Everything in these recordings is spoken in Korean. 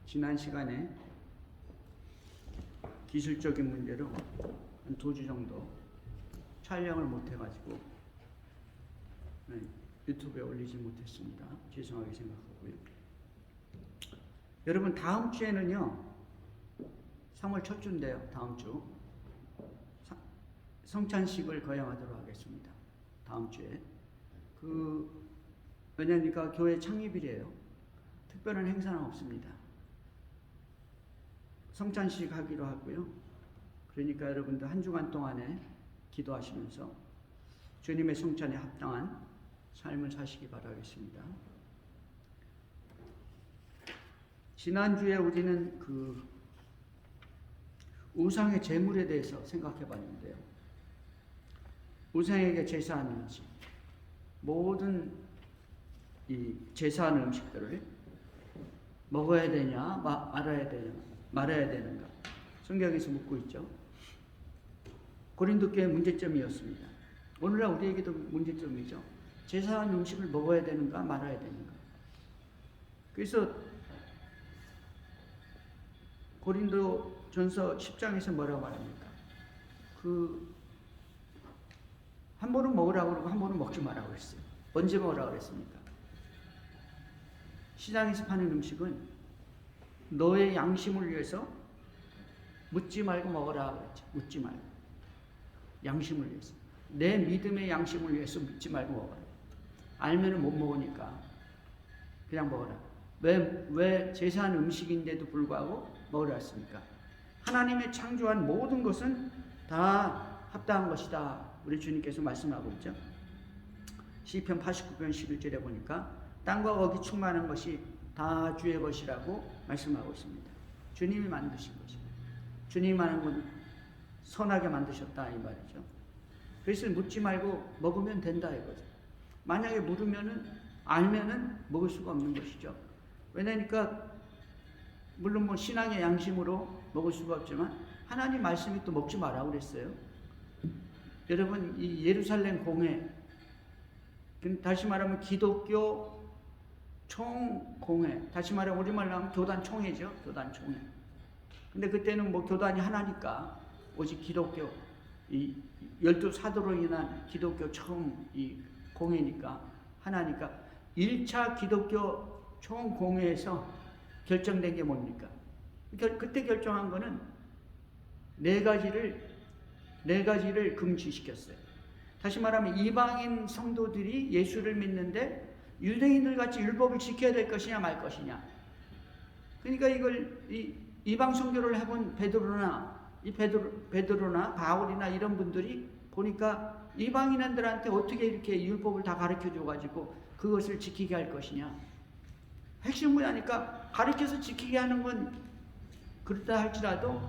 지난 시간에 기술적인 문제로 한 2주 정도 촬영을 못해가지고 유튜브에 올리지 못했습니다. 죄송하게 생각하고요. 여러분, 다음 주에는요, 3월 첫 주인데요, 다음 주 성찬식을 거행하도록 하겠습니다. 다음 주에. 왜냐니까 교회 창립일이에요. 특별한 행사는 없습니다. 성찬식 하기로 하고요. 그러니까 여러분들 한 주간 동안에 기도하시면서 주님의 성찬에 합당한 삶을 사시기 바라겠습니다. 지난주에 우리는 우상의 제물에 대해서 생각해 봤는데요. 우상에게 제사하는 음식, 모든 이 제사하는 음식들을 먹어야 되냐, 말아야 되는가? 성경에서 묻고 있죠. 고린도 교회 문제점이었습니다. 오늘날 우리에게도 문제점이죠. 제사하는 음식을 먹어야 되는가, 말아야 되는가? 그래서 고린도전서 10장에서 뭐라고 말합니까? 한 번은 먹으라고 그러고 한 번은 먹지 말라고 그랬어요. 언제 먹으라고 그랬습니까? 시장에서 파는 음식은 너의 양심을 위해서 묻지 말고 먹어라 그랬죠. 묻지 말고. 양심을 위해서. 내 믿음의 양심을 위해서 묻지 말고 먹어라. 알면은 못 먹으니까 그냥 먹어라. 왜 제사하는 음식인데도 불구하고 먹으라 했습니까? 하나님의 창조한 모든 것은 다 합당한 것이다. 우리 주님께서 말씀하고 있죠. 시편 89편 11절에 보니까 땅과 거기 충만한 것이 다 주의 것이라고 말씀하고 있습니다. 주님이 만드신 것입니다. 주님이 하는 건 선하게 만드셨다 이 말이죠. 그래서 묻지 말고 먹으면 된다 이거죠. 만약에 알면은 먹을 수가 없는 것이죠. 왜냐니까 물론 신앙의 양심으로 먹을 수가 없지만 하나님 말씀이 또 먹지 말라고 그랬어요. 여러분, 이 예루살렘 공회, 다시 말하면 기독교 총공회, 다시 말하면 우리말로 하면 교단총회죠. 교단총회. 근데 그때는 교단이 하나니까 오직 기독교, 이 12사도로 인한 기독교 처음 이 공회니까 하나니까 1차 기독교 총공회에서 결정된 게 뭡니까? 그때 결정한 거는 네 가지를 금지시켰어요. 다시 말하면 이방인 성도들이 예수를 믿는데 유대인들 같이 율법을 지켜야 될 것이냐 말 것이냐. 그러니까 이걸 이방 선교를 해본 베드로나 바울이나 이런 분들이 보니까 이방인들한테 어떻게 이렇게 율법을 다 가르쳐 줘가지고 그것을 지키게 할 것이냐. 핵심 뭐냐니까 가르쳐서 지키게 하는 건 그렇다 할지라도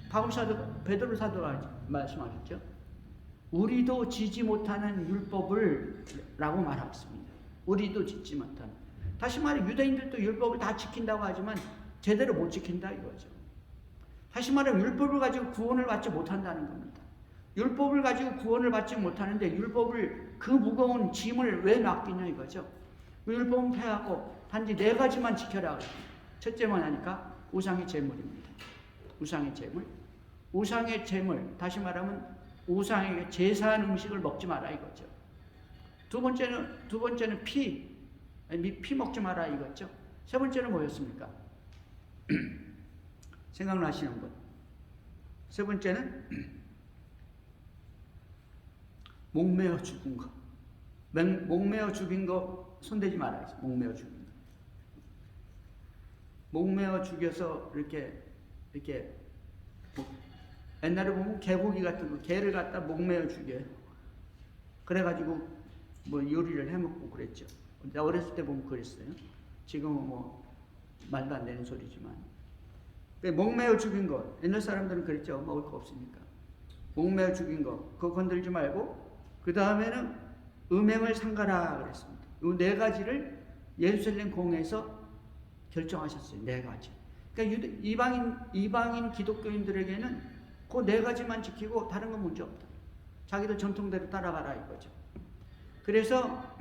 바울 사도, 베드로 사도가 말씀하셨죠. 우리도 지지 못하는 율법을 라고 말했습니다. 우리도 짓지 못하는. 다시 말해 유대인들도 율법을 다 지킨다고 하지만 제대로 못 지킨다 이거죠. 다시 말해 율법을 가지고 구원을 받지 못한다는 겁니다. 율법을 가지고 구원을 받지 못하는데 율법을 그 무거운 짐을 왜 맡기냐 이거죠. 율법은 폐하고 단지 4가지만 지켜라. 첫째만 하니까 우상의 제물입니다. 우상의 제물. 우상의 제물, 다시 말하면 우상에게 제사한 음식을 먹지 마라 이거죠. 두 번째는 피 먹지 마라 이거죠. 세 번째는 뭐였습니까? 생각나시는 분. 세 번째는 목매어 죽은 거. 목매어 죽인 거 손대지 마라 했어요. 목매어 죽인 거. 목매어 죽여서 이렇게 옛날에 보면 개고기 같은 거, 개를 갖다 목매어 죽여요. 그래가지고 요리를 해먹고 그랬죠. 나 어렸을 때 보면 그랬어요. 지금은 말도 안 되는 소리지만. 목매어 죽인 거, 옛날 사람들은 그랬죠. 먹을 거 없으니까. 목매어 죽인 거, 그거 건들지 말고, 그 다음에는 음행을 삼가라 그랬습니다. 이 4가지를 예루살렘 공회에서 결정하셨어요. 4가지. 그러니까 이방인 기독교인들에게는 그 4가지만 지키고 다른 건 문제 없다. 자기들 전통대로 따라가라 이거죠. 그래서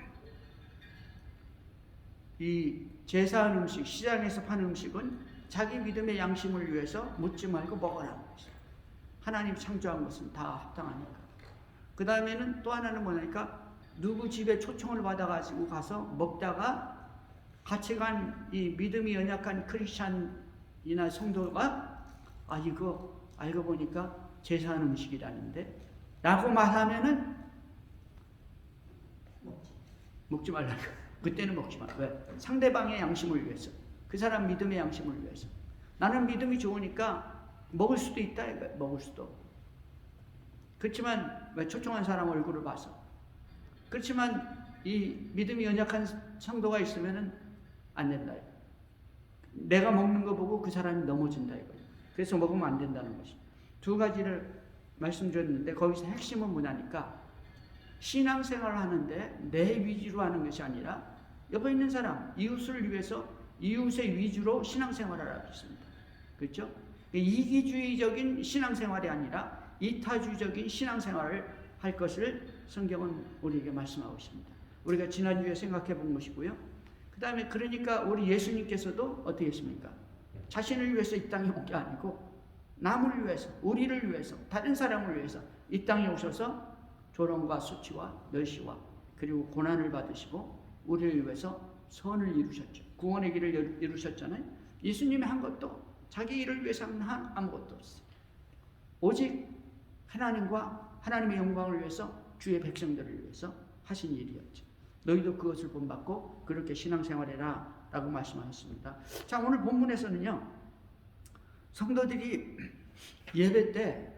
이 제사한 음식, 시장에서 파는 음식은 자기 믿음의 양심을 위해서 묻지 말고 먹어라. 하나님 창조한 것은 다 합당하니까. 그 다음에는 또 하나는 뭐냐니까 누구 집에 초청을 받아가지고 가서 먹다가 같이 간 이 믿음이 연약한 크리스찬이나 성도가 이거 알고 보니까 제사한 음식이라는데 라고 말하면은 먹지 말라고. 그때는 먹지 마. 왜? 상대방의 양심을 위해서. 그 사람 믿음의 양심을 위해서. 나는 믿음이 좋으니까 먹을 수도 있다. 먹을 수도. 그렇지만 왜 초청한 사람 얼굴을 봐서. 그렇지만 이 믿음이 연약한 성도가 있으면은 안 된다. 내가 먹는 거 보고 그 사람이 넘어진다 이거예요. 그래서 먹으면 안 된다는 것이. 두 가지를 말씀드렸는데 거기서 핵심은 뭐냐니까 신앙생활을 하는데 내 위주로 하는 것이 아니라 옆에 있는 사람, 이웃을 위해서 이웃의 위주로 신앙생활을 하고 있습니다. 그렇죠? 이기주의적인 신앙생활이 아니라 이타주의적인 신앙생활을 할 것을 성경은 우리에게 말씀하고 있습니다. 우리가 지난주에 생각해 본 것이고요. 그 다음에 그러니까 우리 예수님께서도 어떻게 했습니까? 자신을 위해서 이 땅에 온 게 아니고 남을 위해서, 우리를 위해서, 다른 사람을 위해서 이 땅에 오셔서 조롱과 수치와 멸시와 그리고 고난을 받으시고 우리를 위해서 선을 이루셨죠. 구원의 길을 이루셨잖아요. 예수님이 한 것도 자기 일을 위해서 한 아무것도 없어요. 오직 하나님과 하나님의 영광을 위해서 주의 백성들을 위해서 하신 일이었죠. 너희도 그것을 본받고 그렇게 신앙생활해라 라고 말씀하셨습니다. 자, 오늘 본문에서는요. 성도들이 예배 때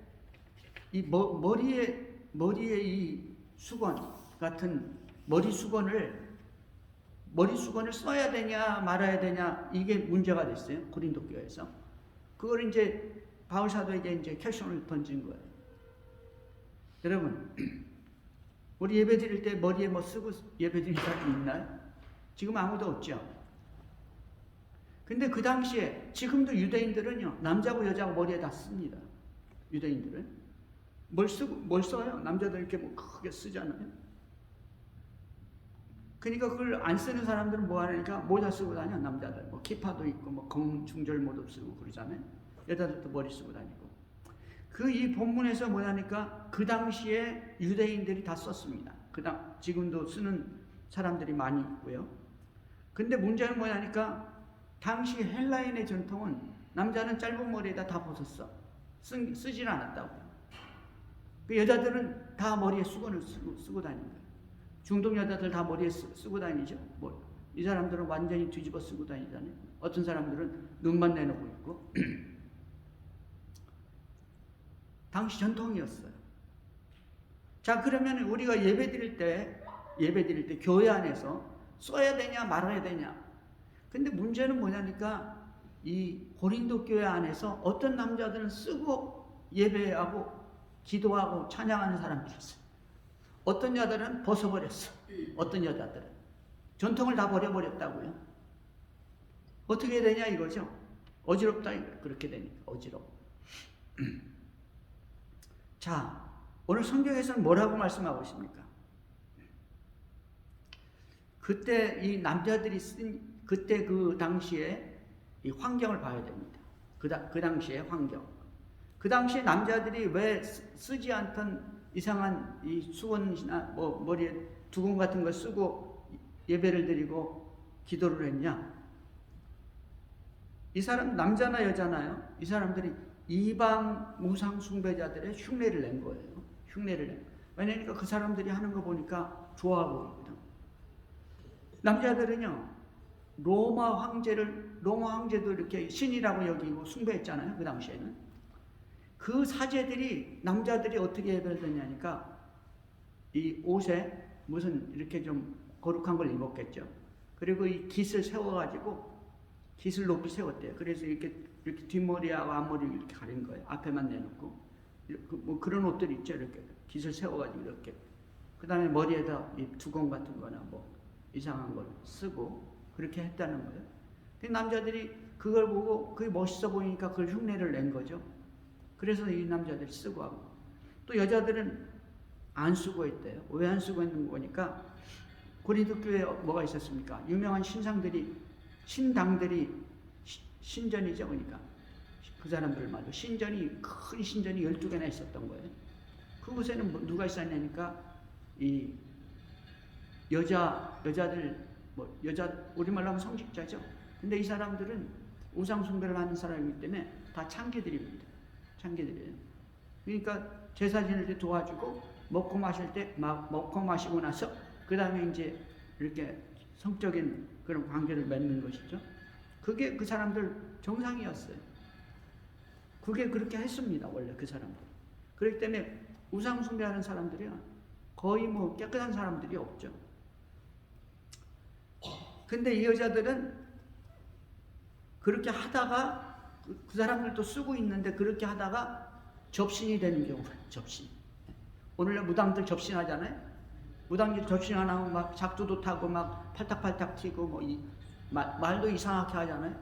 이 머리에 이 수건 같은 머리 수건을 써야 되냐 말아야 되냐 이게 문제가 됐어요. 고린도 교회에서. 그걸 이제 바울 사도에게 이제 퀘션을 던진 거예요. 여러분, 우리 예배 드릴 때 머리에 뭐 쓰고 예배 드리는 사람이 있나요? 지금 아무도 없죠. 근데 그 당시에 지금도 유대인들은요 남자고 여자고 머리에 다 씁니다. 유대인들은 뭘 써요? 남자들 이렇게 뭐 크게 쓰잖아요. 그러니까 그걸 안 쓰는 사람들은 뭐 하니까 모자 쓰고 다녀. 남자들 뭐 키파도 있고 뭐 검중절모도 쓰고 그러잖아요. 여자들도 머리 쓰고 다니고. 그 이 본문에서 뭐냐니까 그 당시에 유대인들이 다 썼습니다. 지금도 쓰는 사람들이 많이 있고요. 근데 문제는 뭐냐니까 당시 헬라인의 전통은 남자는 짧은 머리에다 다 벗었어. 쓰질 않았다고. 그 여자들은 다 머리에 수건을 쓰고 다니는 거예요. 중동 여자들 다 머리에 쓰고 다니죠. 이 사람들은 완전히 뒤집어 쓰고 다니잖아요. 어떤 사람들은 눈만 내놓고 있고. 당시 전통이었어요. 자, 그러면 우리가 예배 드릴 때 교회 안에서 써야 되냐 말아야 되냐. 근데 문제는 뭐냐니까 이 고린도 교회 안에서 어떤 남자들은 쓰고 예배하고 기도하고 찬양하는 사람들이 있어요. 어떤 여자들은 벗어버렸어. 어떤 여자들은 전통을 다 버려버렸다고요. 어떻게 해야 되냐 이거죠. 어지럽다 그렇게 되니까 어지러워. 자, 오늘 성경에서는 뭐라고 말씀하고 있습니까? 그때 이 남자들이 그때 그 당시에 이 환경을 봐야 됩니다. 그 당시의 환경. 그 당시에 남자들이 왜 쓰지 않던 이상한 이 수건이나 뭐 머리에 두건 같은 거 쓰고 예배를 드리고 기도를 했냐? 이 사람 남자나 여자나요? 이 사람들이 이방 우상 숭배자들의 흉내를 낸 거예요. 흉내를 낸. 왜냐니까 그 사람들이 하는 거 보니까 좋아하고 있거든. 남자들은요 로마 황제도 이렇게 신이라고 여기고 숭배했잖아요. 그 당시에는. 그 사제들이 남자들이 어떻게 예배를 드냐니까 이 옷에 무슨 이렇게 좀 거룩한 걸 입었겠죠. 그리고 이 깃을 세워가지고 깃을 높이 세웠대요. 그래서 이렇게 뒷머리하고 앞머리를 이렇게 가린 거예요. 앞에만 내놓고 뭐 그런 옷들 있죠. 이렇게 깃을 세워가지고 이렇게. 그 다음에 머리에다 이 두건 같은 거나 뭐 이상한 걸 쓰고 그렇게 했다는 거예요. 근데 남자들이 그걸 보고 그게 멋있어 보이니까 그걸 흉내를 낸 거죠. 그래서 이 남자들이 쓰고 하고 또 여자들은 안 쓰고 했대요. 왜 안 쓰고 있는 거니까 고린도 교회에 뭐가 있었습니까? 유명한 신당들이 신전이죠. 그러니까 그 사람들 말로 큰 신전이 12개나 있었던 거예요. 그곳에는 누가 있었냐니까 이 여자들 우리말로 하면 성직자죠. 근데 이 사람들은 우상 숭배를 하는 사람이기 때문에 다 창기들입니다. 창기들이에요. 그러니까 제사 지낼 때 도와주고 먹고 마시고 나서 그 다음에 이제 이렇게 성적인 그런 관계를 맺는 것이죠. 그게 그 사람들 정상이었어요. 그게 그렇게 했습니다. 원래 그 사람들. 그렇기 때문에 우상 숭배하는 사람들이요 거의 뭐 깨끗한 사람들이 없죠. 근데 이 여자들은 그렇게 하다가 그 사람들도 쓰고 있는데 그렇게 하다가 접신이 되는 경우가 접신. 오늘날 무당들 접신하잖아요. 무당들 접신 안 하면 막 작두도 타고 막 팔딱팔딱 튀고 말도 이상하게 하잖아요.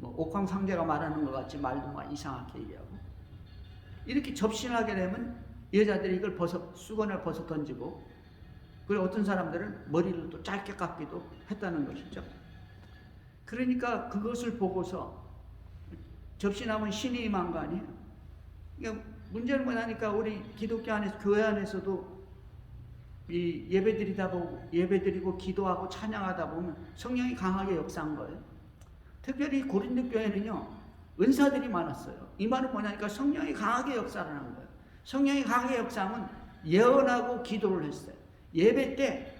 옥황상제가 말하는 것 같이 말도 막 이상하게 얘기하고. 이렇게 접신하게 되면 여자들이 이걸 수건을 벗어 던지고, 그리고 어떤 사람들은 머리를 또 짧게 깎기도 했다는 것이죠. 그러니까 그것을 보고서 접신하면 신이 임한 거 아니에요? 그러니까 문제는 뭐냐니까 우리 기독교 안에서, 교회 안에서도 이 예배드리고 기도하고 찬양하다 보면 성령이 강하게 역사한 거예요. 특별히 고린도 교회는요 은사들이 많았어요. 이 말은 뭐냐니까 성령이 강하게 역사를 한 거예요. 성령이 강하게 역사하면 예언하고 기도를 했어요. 예배 때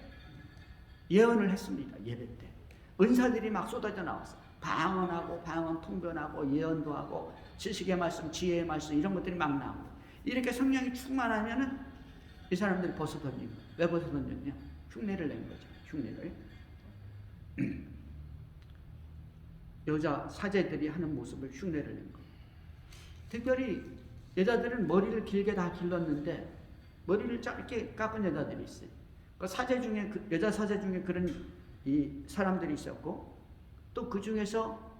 예언을 했습니다. 예배 때 은사들이 막 쏟아져 나왔어요. 방언 통변하고 예언도 하고 지식의 말씀, 지혜의 말씀 이런 것들이 막 나오고, 이렇게 성령이 충만하면은 이 사람들이 벗어던진 거예요. 왜 벗어던졌냐? 흉내를 낸 거죠. 흉내를. 여자 사제들이 하는 모습을 흉내를 낸 거예요. 특별히 여자들은 머리를 길게 다 길렀는데 머리를 짧게 깎은 여자들이 있어요. 그 여자 사제 중에 그런 이 사람들이 있었고, 또 그 중에서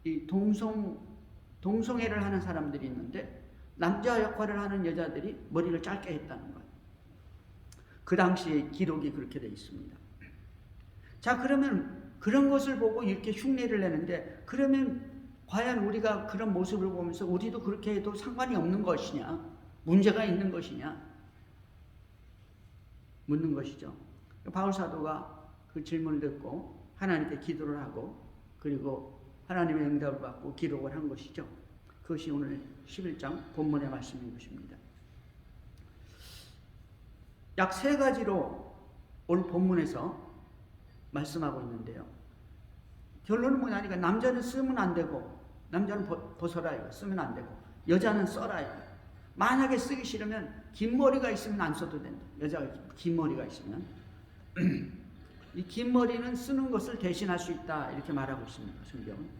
이 동성애를 하는 사람들이 있는데 남자 역할을 하는 여자들이 머리를 짧게 했다는 거예요. 그 당시에 기록이 그렇게 되어 있습니다. 자, 그러면 그런 것을 보고 이렇게 흉내를 내는데, 그러면 과연 우리가 그런 모습을 보면서 우리도 그렇게 해도 상관이 없는 것이냐, 문제가 있는 것이냐 묻는 것이죠. 바울 사도가 그 질문을 듣고 하나님께 기도를 하고, 그리고 하나님의 응답을 받고 기록을 한 것이죠. 그것이 오늘 11장 본문의 말씀인 것입니다. 약 3가지로 오늘 본문에서 말씀하고 있는데요. 결론은 뭐냐니까 남자는 쓰면 안 되고, 남자는 벗어라 이거 쓰면 안 되고, 여자는 써라 이거. 만약에 쓰기 싫으면 긴 머리가 있으면 안 써도 된다. 여자가 긴 머리가 있으면 이 긴 머리는 쓰는 것을 대신할 수 있다 이렇게 말하고 있습니다. 성경은.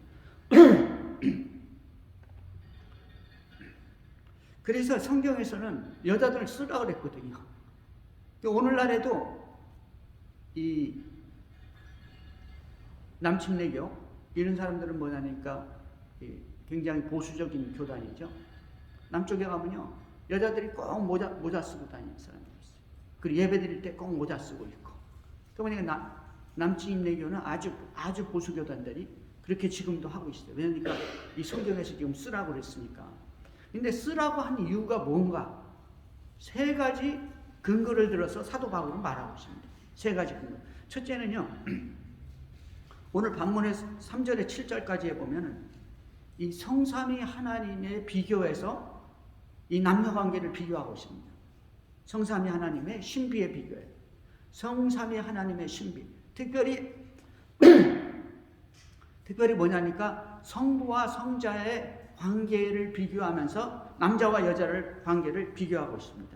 그래서 성경에서는 여자들을 쓰라고 그랬거든요. 오늘날에도 이 남침내교 이런 사람들은 뭐냐니까 굉장히 보수적인 교단이죠. 남쪽에 가면요 여자들이 꼭 모자 쓰고 다니는 사람들이 있어요. 그리고 예배 드릴 때 꼭 모자 쓰고 있고. 그러니까 남침내교는 아주 보수 교단들이 그렇게 지금도 하고 있어요. 왜냐니까 이 성경에서 지금 쓰라고 그랬으니까. 근데 쓰라고 한 이유가 뭔가 3가지 근거를 들어서 사도 바울은 말하고 있습니다. 3가지 근거. 첫째는요, 오늘 본문의 3절에 7절까지에 보면은 이 성삼위 하나님의 비교해서 이 남녀 관계를 비교하고 있습니다. 성삼위 하나님의 신비에 비교해요. 성삼위 하나님의 신비. 특별히 뭐냐니까 성부와 성자의 관계를 비교하면서 남자와 여자를 관계를 비교하고 있습니다.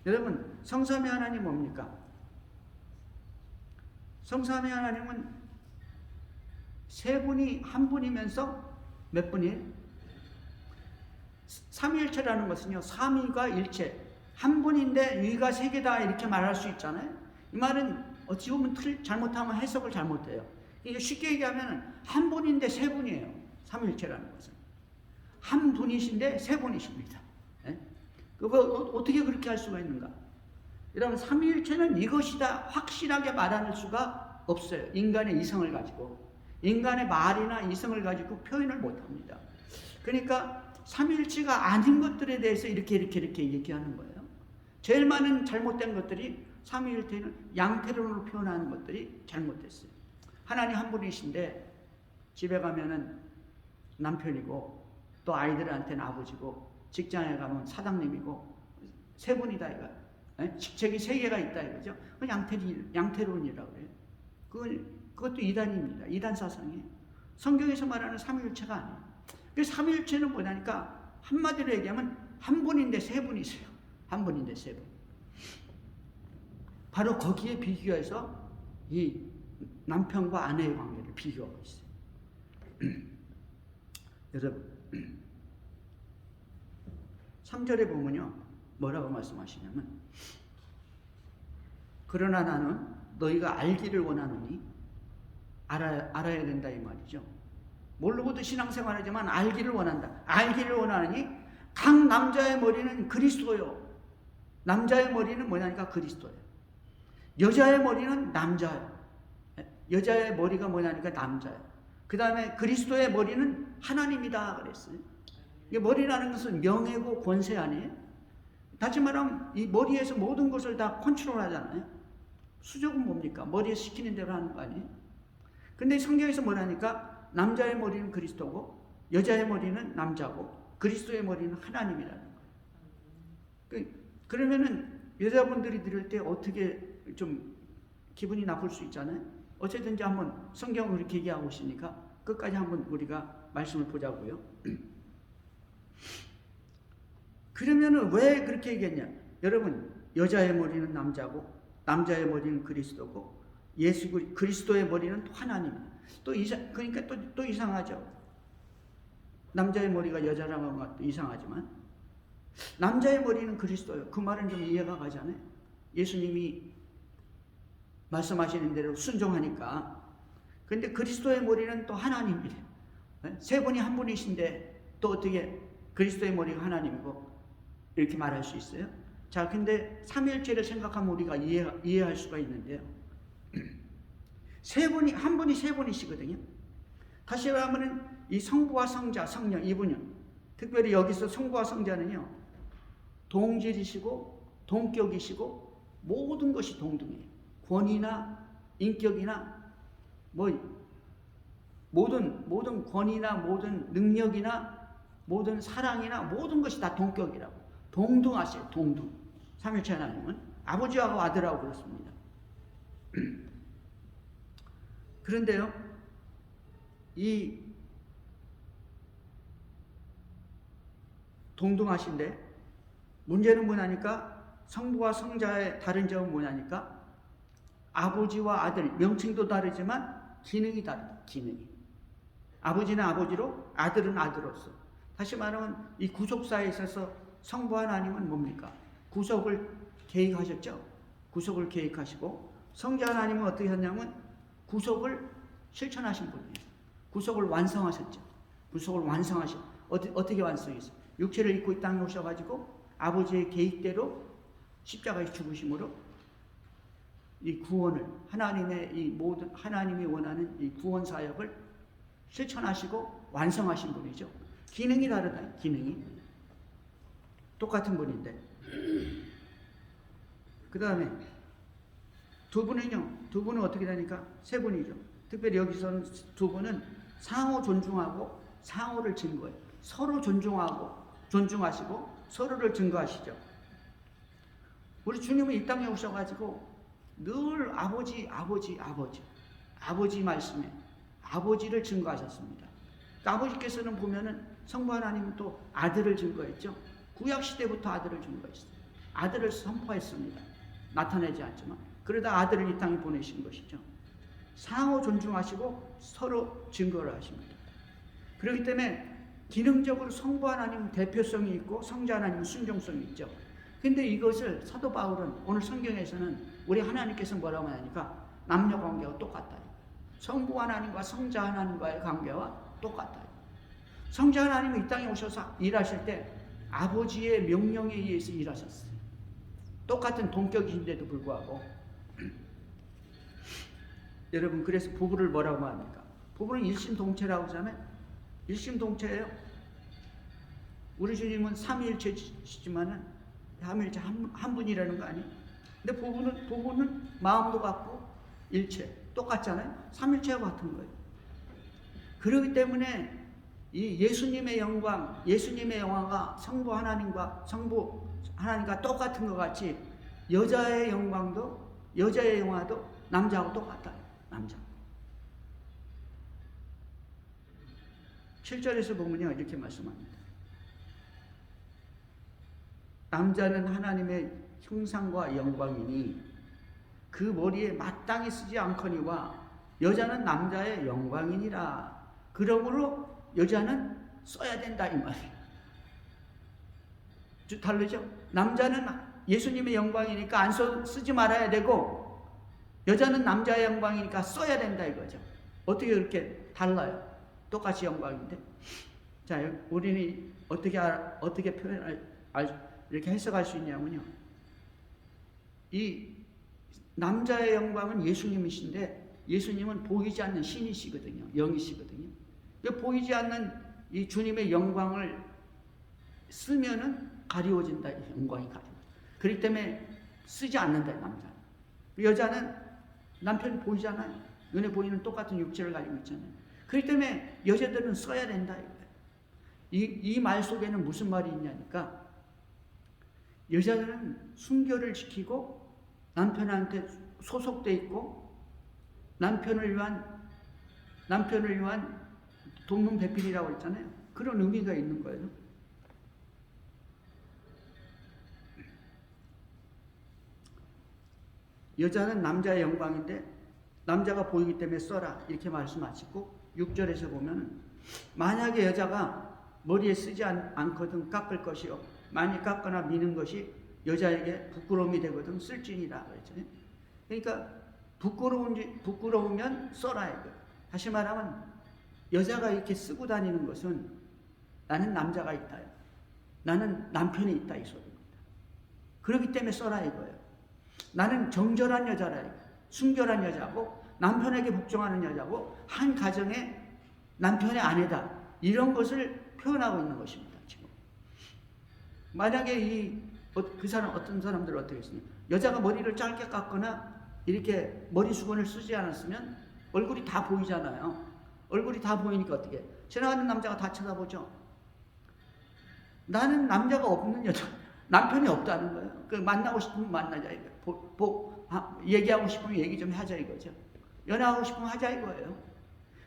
여러분, 성삼위 하나님 뭡니까? 성삼위 하나님은 3분이 한 분이면서 몇 분이에요? 삼위일체라는 것은요, 삼위가 일체, 한 분인데 위가 3개다 이렇게 말할 수 있잖아요. 이 말은 어찌 보면 잘못하면 해석을 잘못해요. 이게 쉽게 얘기하면 한 분인데 3분이에요. 삼위일체라는 것은 한 분이신데 3분이십니다. 그거 어떻게 그렇게 할 수가 있는가? 여러분 삼위일체는 이것이다 확실하게 말할 수가 없어요. 인간의 이성을 가지고, 인간의 말이나 이성을 가지고 표현을 못합니다. 그러니까 삼위일체가 아닌 것들에 대해서 이렇게 얘기하는 거예요. 제일 많은 잘못된 것들이 삼위일체는 양태론으로 표현하는 것들이 잘못됐어요. 하나님 한 분이신데 집에 가면은 남편이고 또 아이들한테는 아버지고 직장에 가면 사장님이고 세 분이다 이거. 직책이 세 개가 있다 이거죠. 그건 양태론이라고 해요. 그것도 이단입니다. 이단 사상이에요. 성경에서 말하는 삼위일체가 아니에요. 그 삼위일체는 뭐냐니까 한마디로 얘기하면 한 분인데 세 분이세요. 한 분인데 세 분. 바로 거기에 비교해서 이 남편과 아내의 관계를 비교하고 있어요. 여러분 3절에 보면요 뭐라고 말씀하시냐면 그러나 나는 너희가 알기를 원하노니 알아야 된다 이 말이죠. 모르고도 신앙생활하지만 알기를 원한다. 알기를 원하니 각 남자의 머리는 그리스도요. 남자의 머리는 뭐냐니까 그리스도예요. 여자의 머리는 남자예요. 여자의 머리가 뭐냐니까 남자예요. 그 다음에 그리스도의 머리는 하나님이다 그랬어요. 이게 머리라는 것은 명예고 권세 아니에요? 다시 말하면 이 머리에서 모든 것을 다 컨트롤 하잖아요. 수족은 뭡니까? 머리에 시키는 대로 하는 거 아니에요? 근데 성경에서 뭐라니까 남자의 머리는 그리스도고 여자의 머리는 남자고 그리스도의 머리는 하나님이라는 거예요. 그러면은 여자분들이 들을 때 어떻게 좀 기분이 나쁠 수 있잖아요. 어쨌든지 한번 성경을 이렇게 얘기하고 있으니까 끝까지 한번 우리가 말씀을 보자고요. 그러면은 왜 그렇게 얘기했냐? 여러분 여자의 머리는 남자고 남자의 머리는 그리스도고 그리스도의 머리는 또 하나님입니다. 그러니까 또 이상하죠. 남자의 머리가 여자라는 것도 이상하지만 남자의 머리는 그리스도예요. 그 말은 좀 이해가 가잖아요. 예수님이 말씀하시는 대로 순종하니까. 근데 그리스도의 머리는 또 하나님이래요. 세 분이 한 분이신데 또 어떻게 그리스도의 머리가 하나님이고 이렇게 말할 수 있어요? 자, 근데 삼위일체를 생각하면 우리가 이해할 수가 있는데요. 한 분이 세 분이시거든요. 다시 말하면 이 성부와 성자, 성령 이분요. 특별히 여기서 성부와 성자는요. 동질이시고 동격이시고 모든 것이 동등해요. 권위나 인격이나 모든 권위나 모든 능력이나 모든 사랑이나 모든 것이 다 동격이라고. 동등하세요. 동등. 삼위일체 하나님은 아버지하고 아들하고 그렇습니다. 그런데요. 이 동등하신데 문제는 뭐냐니까 성부와 성자의 다른 점은 뭐냐니까 아버지와 아들 명칭도 다르지만 기능이 다르다. 기능이. 아버지는 아버지로 아들은 아들로서. 다시 말하면 이 구속사에 있어서 성부 하나님은 뭡니까? 구속을 계획하셨죠. 구속을 계획하시고 성자 하나님은 어떻게 하냐면 구속을 실천하신 분이에요. 구속을 완성하셨죠. 구속을 완성하셨. 어떻게 완성했어요? 육체를 입고 이 땅에 오셔가지고 아버지의 계획대로 십자가에 죽으심으로 이 구원을 하나님의 이 모든 하나님이 원하는 이 구원 사역을 실천하시고 완성하신 분이죠. 기능이 다르다. 기능이 똑같은 분인데 그 다음에 두 분은 어떻게 되니까 세 분이죠. 특별히 여기서는 두 분은 상호 존중하고 상호를 증거해요. 서로 존중하시고 서로를 증거하시죠. 우리 주님은 이 땅에 오셔가지고 늘 아버지 말씀에 아버지를 증거하셨습니다. 그러니까 아버지께서는 보면은 성부 하나님은 또 아들을 증거했죠. 구약 시대부터 아들을 증거했어요. 아들을 선포했습니다. 나타내지 않지만 그러다 아들을 이 땅에 보내신 것이죠. 상호 존중하시고 서로 증거를 하십니다. 그렇기 때문에 기능적으로 성부 하나님은 대표성이 있고 성자 하나님은 순종성이 있죠. 근데 이것을 사도 바울은 오늘 성경에서는 우리 하나님께서 뭐라고 하니까 남녀 관계와 똑같다. 성부 하나님과 성자 하나님과의 관계와 똑같다. 성자 하나님은 이 땅에 오셔서 일하실 때 아버지의 명령에 의해서 일하셨어요. 똑같은 동격인데도 불구하고 여러분, 그래서 부부를 뭐라고 합니까? 부부는 일심동체라고 하잖아요. 일심동체예요. 우리 주님은 삼위일체시지만은 삼위일체 한 분이라는 거 아니에요? 근데 부부는 마음도 같고 일체 똑같잖아요. 삼일체와 같은 거예요. 그렇기 때문에 이 예수님의 영광, 예수님의 영화가 성부 하나님과 똑같은 것 같이 여자의 영광도, 여자의 영화도 남자하고 똑같다. 남자. 7절에서 보면요, 이렇게 말씀합니다. 남자는 하나님의 형상과 영광이니 그 머리에 마땅히 쓰지 않거니와 여자는 남자의 영광이니라. 그러므로 여자는 써야 된다, 이 말이에요. 다르죠? 남자는 예수님의 영광이니까 안 쓰지 말아야 되고, 여자는 남자의 영광이니까 써야 된다, 이거죠. 어떻게 그렇게 달라요? 똑같이 영광인데. 자, 우리는 어떻게 이렇게 해석할 수 있냐면요. 이 남자의 영광은 예수님이신데, 예수님은 보이지 않는 신이시거든요. 영이시거든요. 보이지 않는 이 주님의 영광을 쓰면은 가리워진다. 영광이 가리워진다. 그렇기 때문에 쓰지 않는다, 남자는. 여자는 남편이 보이잖아요. 눈에 보이는 똑같은 육체를 가지고 있잖아요. 그렇기 때문에 여자들은 써야 된다, 이거예요. 이 말 속에는 무슨 말이 있냐니까, 여자들은 순결을 지키고 남편한테 소속돼 있고 남편을 위한 돕는 배필이라고 했잖아요. 그런 의미가 있는 거예요. 여자는 남자의 영광인데 남자가 보이기 때문에 써라, 이렇게 말씀하시고, 6절에서 보면 만약에 여자가 머리에 쓰지 않거든 깎을 것이요, 많이 깎거나 미는 것이 여자에게 부끄러움이 되거든 쓸지니라 그랬잖아요. 그러니까 부끄러우면 써라, 이거. 다시 말하면 여자가 이렇게 쓰고 다니는 것은 나는 남자가 있다, 나는 남편이 있다, 이 소리입니다. 그렇기 때문에 써라, 이거예요. 나는 정절한 여자라, 순결한 여자고 남편에게 복종하는 여자고 한 가정의 남편의 아내다, 이런 것을 표현하고 있는 것입니다. 지금 만약에 어떤 사람들은 어떻게 했습니까? 여자가 머리를 짧게 깎거나 이렇게 머리 수건을 쓰지 않았으면 얼굴이 다 보이잖아요. 얼굴이 다 보이니까 어떻게? 지나가는 남자가 다 쳐다보죠. 나는 남자가 없는 여자, 남편이 없다는 거예요. 그 만나고 싶으면 만나자, 얘기하고 싶으면 얘기 좀 하자, 이거죠. 연애하고 싶으면 하자, 이거예요.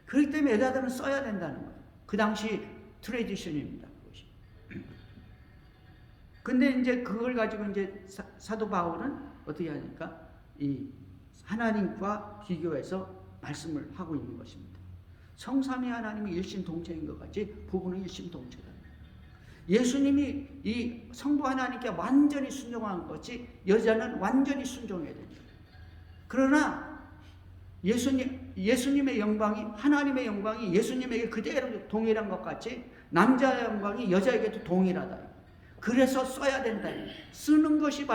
그렇기 때문에 여자들은 써야 된다는 거예요. 그 당시 트레디션입니다, 그것이. 근데 이제 그걸 가지고 이제 사도 바울은 어떻게 하니까 이 하나님과 비교해서 말씀을 하고 있는 것입니다. 성삼위 하나님이 일심동체인 것 같이 부부는 일심동체다. 예수님이 이 성부 하나님께 완전히 순종한 것 같이 여자는 완전히 순종해야 됩니다. 그러나 예수님의 영광이, 하나님의 영광이 예수님에게 그대로 동일한 것 같이 남자의 영광이 여자에게도 동일하다. 그래서 써야 된다. 쓰는 것이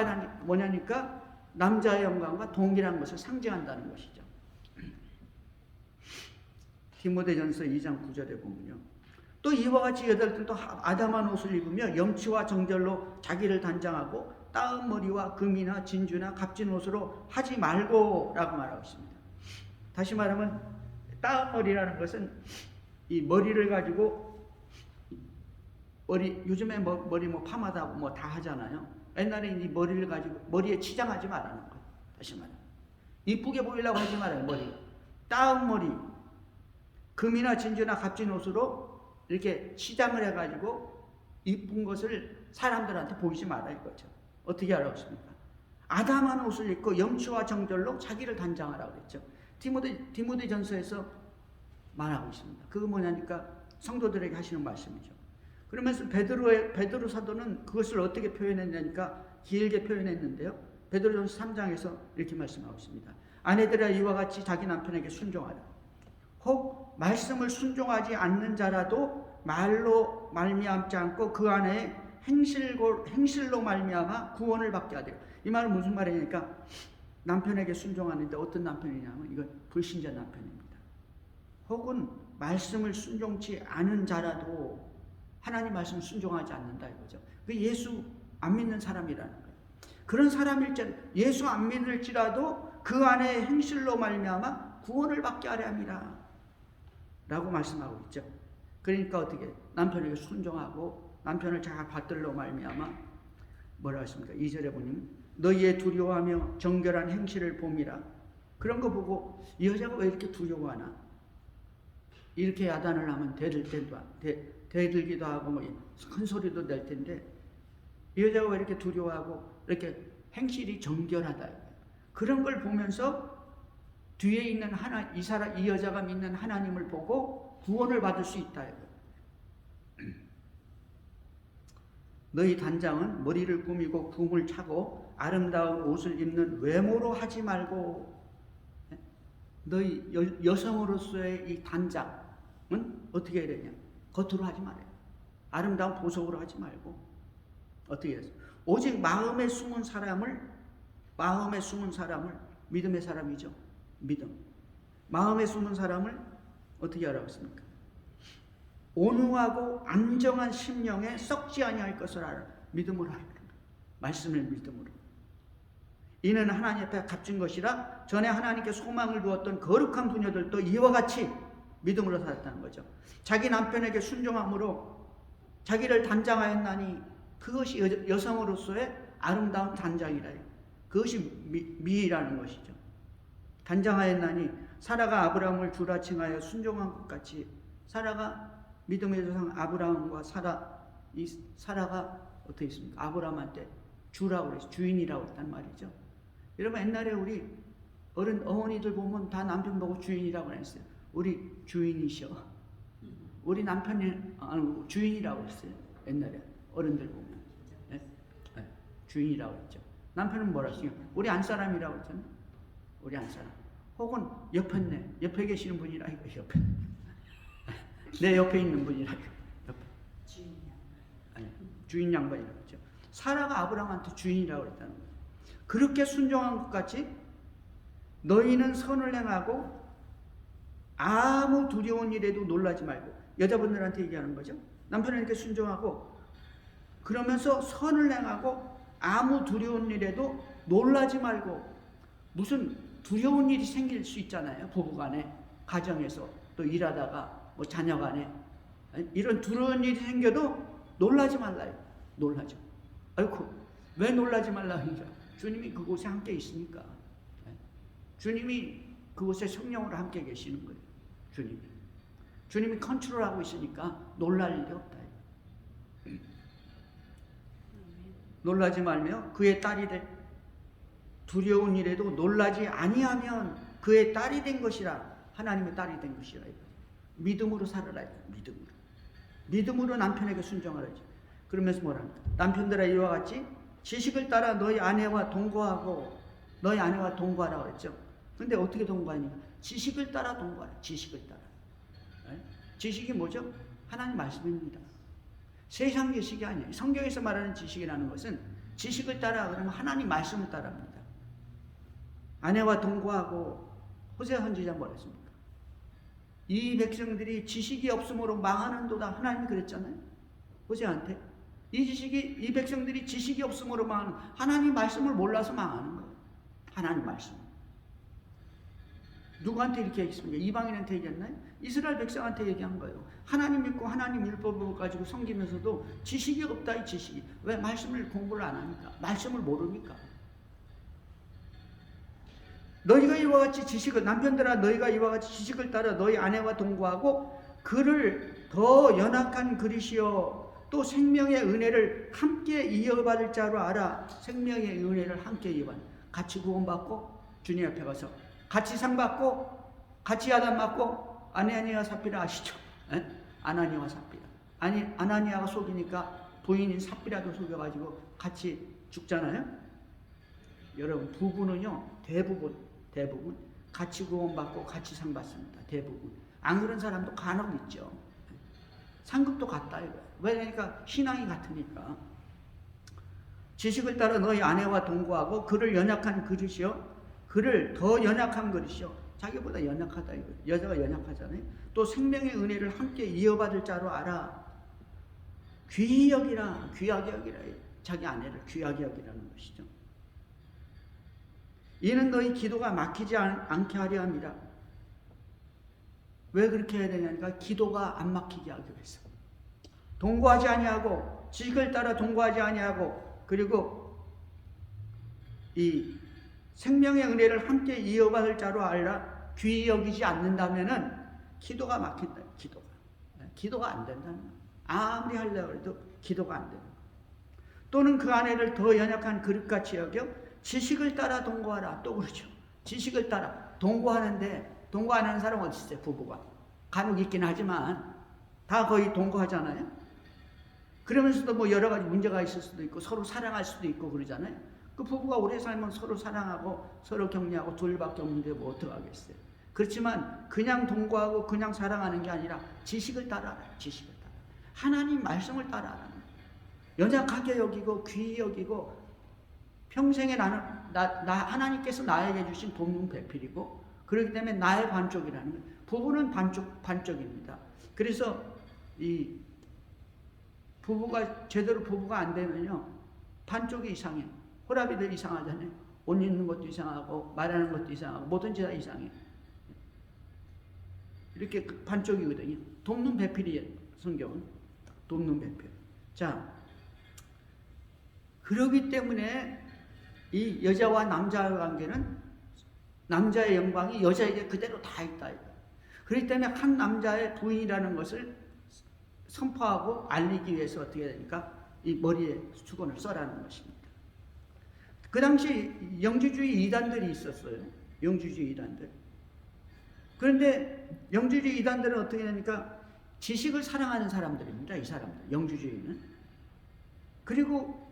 뭐냐니까 남자의 영광과 동일한 것을 상징한다는 것이죠. 디모데전서 2장 9절에 보면요, 또 이와 같이 여자들도 아담한 옷을 입으며 염치와 정절로 자기를 단장하고 따은 머리와 금이나 진주나 값진 옷으로 하지 말고 라고 말하고 있습니다. 다시 말하면 따은 머리라는 것은 이 머리를 가지고 요즘에 머리 파마다고 다 하잖아요. 옛날에 이 머리를 가지고 머리에 치장하지 말라는 거예요. 다시 말하면 이쁘게 보이려고 하지 말아요. 머리 따은 머리, 금이나 진주나 값진 옷으로 이렇게 치장을 해가지고 이쁜 것을 사람들한테 보이지 말아, 이거죠. 어떻게 하라고 했습니까? 아담한 옷을 입고 염치와 정절로 자기를 단장하라고 그랬죠. 디모데전서에서 말하고 있습니다. 그거 뭐냐니까 성도들에게 하시는 말씀이죠. 그러면서 베드로 사도는 그것을 어떻게 표현했냐니까 길게 표현했는데요. 베드로전서 3장에서 이렇게 말씀하고 있습니다. 아내들아 이와 같이 자기 남편에게 순종하라. 혹 말씀을 순종하지 않는 자라도 말로 말미암지 않고 그 안에 행실로 말미암아 구원을 받게 하리라. 이 말은 무슨 말이냐니까 남편에게 순종하는데 어떤 남편이냐면 이건 불신자 남편입니다. 혹은 말씀을 순종치 않은 자라도 하나님 말씀 순종하지 않는다 이거죠. 그 예수 안 믿는 사람이라는 거예요. 그런 사람일지 예수 안 믿을지라도 그 안에 행실로 말미암아 구원을 받게 하려 함이라 라고 말씀하고 있죠. 그러니까 어떻게 남편에게 순종하고 남편을 잘 받들로 말미암아 뭐라 하십니까? 2절에 보니 너희의 두려워하며 정결한 행실을 봄이라. 그런 거 보고 이 여자가 왜 이렇게 두려워하나? 이렇게 야단을 하면 대들기도 하고 뭐 큰 소리도 낼 텐데 이 여자가 왜 이렇게 두려워하고 이렇게 행실이 정결하다. 그런 걸 보면서 뒤에 있는 이 여자가 믿는 하나님을 보고 구원을 받을 수 있다. 너희 단장은 머리를 꾸미고 kum을 차고 아름다운 옷을 입는 외모로 하지 말고, 너희 여성으로서의 이 단장은 어떻게 해야 되냐? 겉으로 하지 말아요. 아름다운 보석으로 하지 말고 어떻게 해서 오직 마음에 숨은 사람을 믿음의 사람이죠. 믿음. 마음에 숨은 사람을 어떻게 하라고 했습니까? 온유하고 안정한 심령에 썩지 아니할 것을 알아. 믿음으로 하라. 말씀을 믿음으로. 이는 하나님 앞에 값진 것이라. 전에 하나님께 소망을 두었던 거룩한 부녀들도 이와 같이 믿음으로 살았다는 거죠. 자기 남편에게 순종함으로 자기를 단장하였나니 그것이 여성으로서의 아름다운 단장이라. 그것이 미이라는 것이죠. 단장하였나니 사라가 아브라함을 주라 칭하여 순종한 것 같이, 사라가 믿음의 조상 아브라함과 사라가 어떻게 있습니까? 아브라함한테 주라고 그랬어요. 주인이라고 했단 말이죠. 여러분 옛날에 우리 어머니들 보면 다 남편 보고 주인이라고 했어요. 우리 주인이셔. 우리 남편이 주인이라고 했어요. 옛날에 어른들 보면. 네? 네. 주인이라고 했죠. 남편은 뭐라 했어요? 우리 안사람이라고 했잖아요. 우리 안사람. 혹은 옆에 계시는 분이라 이거 옆에. 내 옆에 있는 분이라 옆에. 주인 양반이라고 했죠. 사라가 아브라함한테 주인이라고 했다는 거예요. 그렇게 순종한 것 같이 너희는 선을 행하고 아무 두려운 일에도 놀라지 말고, 여자분들한테 얘기하는 거죠. 남편에게 순종하고 그러면서 선을 행하고 아무 두려운 일에도 놀라지 말고. 무슨 두려운 일이 생길 수 있잖아요. 부부간에, 가정에서, 또 일하다가 뭐 자녀간에 이런 두려운 일이 생겨도 놀라지 말라요. 놀라죠. 아이고 왜 놀라지 말라 하니까 주님이 그곳에 함께 있으니까. 주님이 그곳에 성령으로 함께 계시는 거예요. 주님이 컨트롤하고 있으니까 놀랄 일이 없다. 놀라지 말며 그의 딸이 될, 두려운 일에도 놀라지 아니하면 그의 딸이 된 것이라. 하나님의 딸이 된 것이라. 믿음으로 살아라. 믿음으로 남편에게 순종하라지. 그러면서 뭐랍니까? 남편들아 이와 같이 지식을 따라 너희 아내와 동거하고, 너희 아내와 동거하라고 그랬죠. 근데 어떻게 동거하니까? 지식을 따라 동거하라. 지식을 따라. 지식이 뭐죠? 하나님 말씀입니다. 세상 지식이 아니에요. 성경에서 말하는 지식이라는 것은 지식을 따라 그러면 하나님 말씀을 따라합니다. 아내와 동거하고, 호세아 선지자 뭐라 했습니까? 이 백성들이 지식이 없으므로 망하는도다. 하나님이 그랬잖아요. 호세아한테. 이 백성들이 지식이 없으므로 망하는, 하나님 말씀을 몰라서 망하는 거예요. 하나님 말씀. 누구한테 이렇게 얘기했습니까? 이방인한테 얘기했나요? 이스라엘 백성한테 얘기한 거예요. 하나님 믿고 하나님 율법을 가지고 섬기면서도 지식이 없다. 이 지식이. 왜? 말씀을 공부를 안 하니까. 말씀을 모르니까. 너희가 이와 같이 지식을, 남편들아 너희가 이와 같이 지식을 따라 너희 아내와 동거하고 그를 더 연약한 그릇이요 또 생명의 은혜를 함께 이어받을 자로 알아. 생명의 은혜를 함께 이어받는, 같이 구원받고 주님 앞에 가서 같이 상 받고 같이 야단 맞고. 아나니아와 삽비라 아시죠? 아나니아와 삽비라. 아나니아가 속이니까 부인인 삽비라도 속여가지고 같이 죽잖아요. 여러분 부부는요 대부분 같이 구원받고 같이 상 받습니다. 대부분. 안 그런 사람도 간혹 있죠. 상급도 같다 이거예요. 왜? 그러니까 신앙이 같으니까. 지식을 따라 너희 아내와 동거하고 그를 연약한 그릇이요 그를 더 연약한 그릇이요 자기보다 연약하다 이거. 여자가 연약하잖아요. 또 생명의 은혜를 함께 이어받을 자로 알아. 귀히 여기라. 귀하게 여기라. 자기 아내를 귀하게 여기라는 것이죠. 이는 너희 기도가 막히지 않게 하려 합니다. 왜 그렇게 해야 되냐니까 기도가 안 막히게 하기 위해서. 동거하지 아니하고 지식을 따라 동거하지 아니하고 그리고 이 생명의 은혜를 함께 이어받을 자로 알라. 귀히 여기지 않는다면은 기도가 막힌다. 기도가 안 된다는 거예요. 아무리 하려고 해도 기도가 안 되는 거예요. 또는 그 아내를 더 연약한 그릇같이 여겨 지식을 따라 동거하라. 또 그렇죠. 지식을 따라 동거하는데 동거하는 사람 어디 있어요? 부부가 간혹 있긴 하지만 다 거의 동거하잖아요. 그러면서도 뭐 여러 가지 문제가 있을 수도 있고 서로 사랑할 수도 있고 그러잖아요. 그 부부가 오래 살면 서로 사랑하고 서로 격려하고 둘밖에 없는데 뭐 어떡하겠어요. 그렇지만 그냥 동거하고 그냥 사랑하는 게 아니라 지식을 따라라. 지식을 따라. 하나님 말씀을 따라라. 연약하게 여기고 귀히 여기고 평생에 나는 하나님께서 나에게 주신 돕는 배필이고 그렇기 때문에 나의 반쪽이라는 거예요. 부부는 반쪽입니다. 그래서 이 부부가 제대로 부부가 안 되면요 반쪽이 이상해요. 호라비들 이상하잖아요. 옷 입는 것도 이상하고 말하는 것도 이상하고 뭐든지 다 이상해요. 이렇게 반쪽이거든요. 돕는 배필이에요. 성경은 돕는 배필. 자, 그러기 때문에 이 여자와 남자의 관계는 남자의 영광이 여자에게 그대로 다 있다. 그렇기 때문에 한 남자의 부인이라는 것을 선포하고 알리기 위해서 어떻게 해야 되니까 이 머리에 수건을 써라는 것입니다. 그 당시 영주주의 이단들이 있었어요. 영주주의 이단들. 그런데 영주주의 이단들은 어떻게 되니까 지식을 사랑하는 사람들입니다. 이 사람들, 영주주의는. 그리고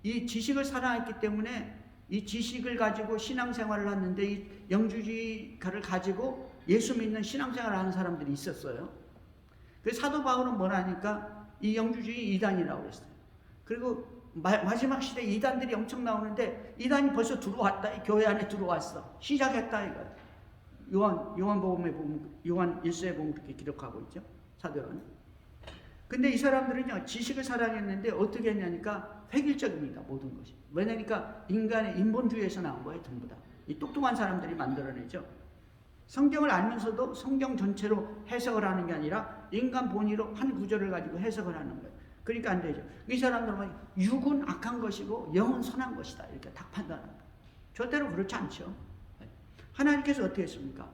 이 지식을 사랑했기 때문에 이 지식을 가지고 신앙생활을 하는데 이 영주주의를 가지고 예수 믿는 신앙생활을 하는 사람들이 있었어요. 그래서 사도 바울은 뭐라니까 이 영주주의 이단이라고 했어요. 그리고 마지막 시대에 이단들이 엄청 나오는데 이단이 벌써 들어왔다. 이 교회 안에 들어왔어. 시작했다 이거. 요한복음에 보면 요한 1서에 보면 그렇게 기록하고 있죠. 사도는. 근데 이 사람들은요 지식을 사랑했는데 어떻게 했냐니까 획일적입니다. 모든 것이. 왜냐니까 인간의 인본주의에서 나온 거예요. 전부 다. 이 똑똑한 사람들이 만들어내죠. 성경을 알면서도 성경 전체로 해석을 하는 게 아니라 인간 본의로 한 구절을 가지고 해석을 하는 거예요. 그러니까 안 되죠. 이 사람들은 육은 악한 것이고 영은 선한 것이다. 이렇게 딱 판단합니다. 절대로 그렇지 않죠. 하나님께서 어떻게 했습니까?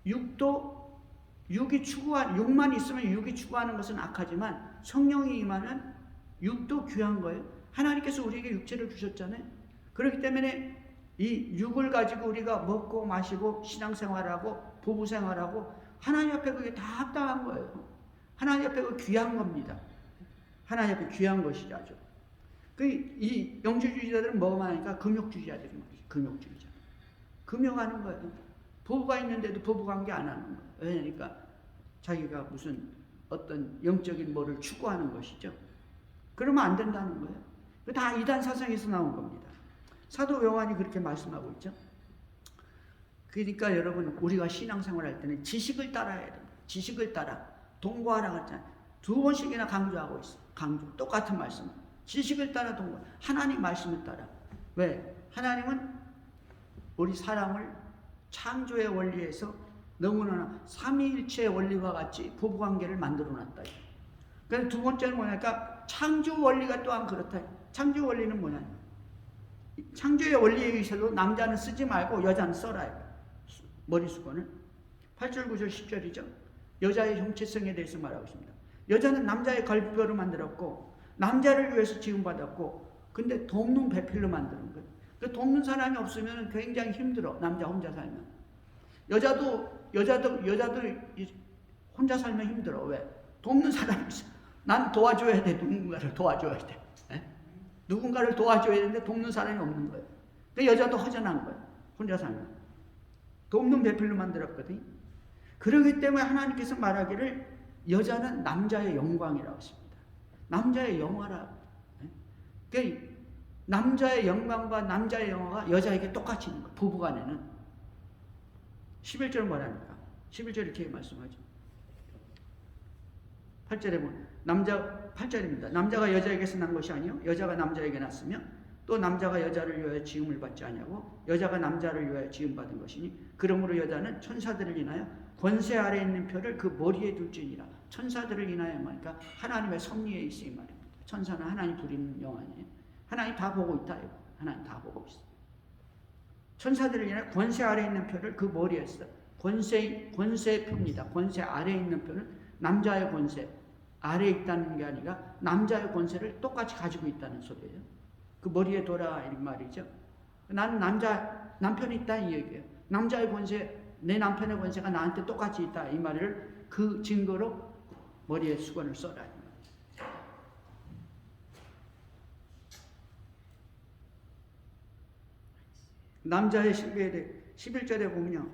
육만 있으면 육이 추구하는 것은 악하지만 성령이 임하는 육도 귀한 거예요. 하나님께서 우리에게 육체를 주셨잖아요. 그렇기 때문에 이 육을 가지고 우리가 먹고 마시고 신앙생활하고 부부생활하고 하나님 앞에 그게 다 합당한 거예요. 하나님 앞에 그 귀한 겁니다. 하나님 앞에 귀한 것이죠. 아주. 이 영주주의자들은 뭐만 하니까 금욕주의자들이 말이죠. 금욕주의자. 금욕하는 거예요. 부부가 있는데도 부부관계 안 하는 거예요. 왜냐니까 자기가 무슨 어떤 영적인 뭐를 추구하는 것이죠. 그러면 안 된다는 거예요. 다 이단 사상에서 나온 겁니다. 사도 요한이 그렇게 말씀하고 있죠. 그러니까 여러분 우리가 신앙생활 할 때는 지식을 따라야 됩니다. 지식을 따라 동거하라고 했잖아요. 2번씩이나 강조하고 있어. 강조. 똑같은 말씀. 지식을 따라 동거. 하나님 말씀을 따라. 왜? 하나님은 우리 사람을 창조의 원리에서 너무나 삼위일체의 원리와 같이 부부관계를 만들어놨다. 그래서 두 번째는 뭐냐니까 창조 원리가 또한 그렇다. 창조 원리는 뭐냐? 창조의 원리에 의해서도 남자는 쓰지 말고 여자는 써라. 머리수건을. 8절, 9절, 10절이죠. 여자의 정체성에 대해서 말하고 있습니다. 여자는 남자의 갈비뼈로 만들었고 남자를 위해서 지음받았고 근데 돕는 배필로 만드는 거예요. 그 돕는 사람이 없으면 굉장히 힘들어. 남자 혼자 살면. 여자도 혼자 살면 힘들어. 왜? 돕는 사람이 있어. 난 도와줘야 돼. 누군가를 도와줘야 돼. 에? 누군가를 도와줘야 되는데 돕는 사람이 없는 거예요. 그 여자도 허전한 거예요. 혼자 살면. 돕는 배필로 만들었거든. 그렇기 때문에 하나님께서 말하기를 여자는 남자의 영광이라고 했습니다. 남자의 영화라. 그러니까 남자의 영광과 남자의 영화가 여자에게 똑같이 있는 거예요. 부부간에는. 11절 뭐랍니까? 11절 이렇게 말씀하죠. 8절에 보면 8절입니다. 남자가 여자에게서 난 것이 아니요 여자가 남자에게 났으며 또 남자가 여자를 위하여 지음을 받지 아니하고 여자가 남자를 위하여 지음 받은 것이니 그러므로 여자는 천사들을 인하여 권세 아래에 있는 표를 그 머리에 둘지니라. 천사들을 인하여 말니까 하나님의 섭리에 있어 이 말입니다. 천사는 하나님 부리는 영안이에요. 하나님 다 보고 있다. 하나님 다 보고 있어. 천사들을 인하여 권세 아래에 있는 표를 그 머리에 있어. 권세의 표입니다. 권세 아래에 있는 표는 남자의 권세 아래에 있다는 게 아니라 남자의 권세를 똑같이 가지고 있다는 소리예요. 그 머리에 둬라 이 말이죠. 나는 남편이 있다 이 얘기예요. 남자의 권세, 내 남편의 권세가 나한테 똑같이 있다 이 말을 그 증거로 머리에 수건을 써라. 남자의 신비에 대해 11절에 보면요.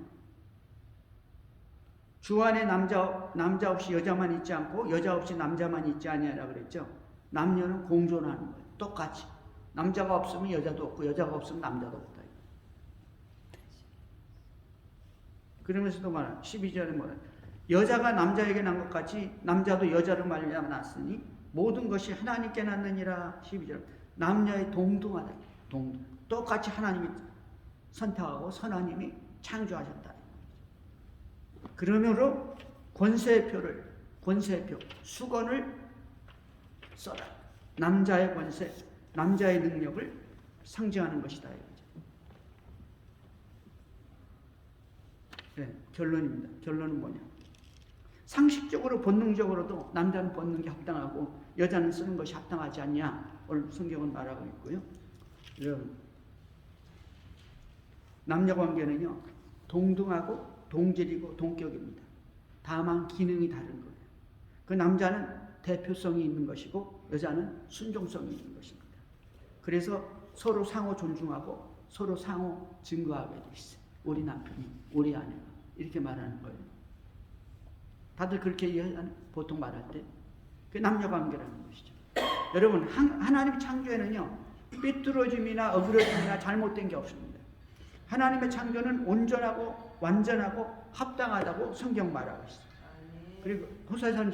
주 안에 남자 없이 여자만 있지 않고 여자 없이 남자만 있지 아니하라 그랬죠. 남녀는 공존하는 거예요. 똑같이. 남자가 없으면 여자도 없고 여자가 없으면 남자도 없다. 그러면서도 말하 12절에 뭐라 여자가 남자에게 난 것 같이 남자도 여자를 말미암아 났으니 모든 것이 하나님께 났느니라. 12절 남녀의 동등하다. 똑같이 하나님이 선택하고 선하님이 창조하셨다. 그러므로 권세표, 수건을 써라. 남자의 권세, 남자의 능력을 상징하는 것이다. 네, 결론입니다. 결론은 뭐냐? 상식적으로 본능적으로도 남자는 벗는 게 합당하고 여자는 쓰는 것이 합당하지 않냐? 오늘 성경은 말하고 있고요. 여러분, 남녀 관계는요 동등하고 동질이고 동격입니다. 다만 기능이 다른 거예요. 그 남자는 대표성이 있는 것이고 여자는 순종성이 있는 것입니다. 그래서 서로 상호 존중하고 서로 상호 증거하게 돼 있어요. 우리 남편이, 우리 아내가 이렇게 말하는 거예요. 다들 그렇게 이해하는 보통 말할 때 그 남녀 관계라는 것이죠. 여러분 하나님의 창조에는요 삐뚤어짐이나 어그러짐이나 잘못된 게 없습니다. 하나님의 창조는 온전하고 완전하고 합당하다고 성경 말하고 있어요. 그리고 호세아서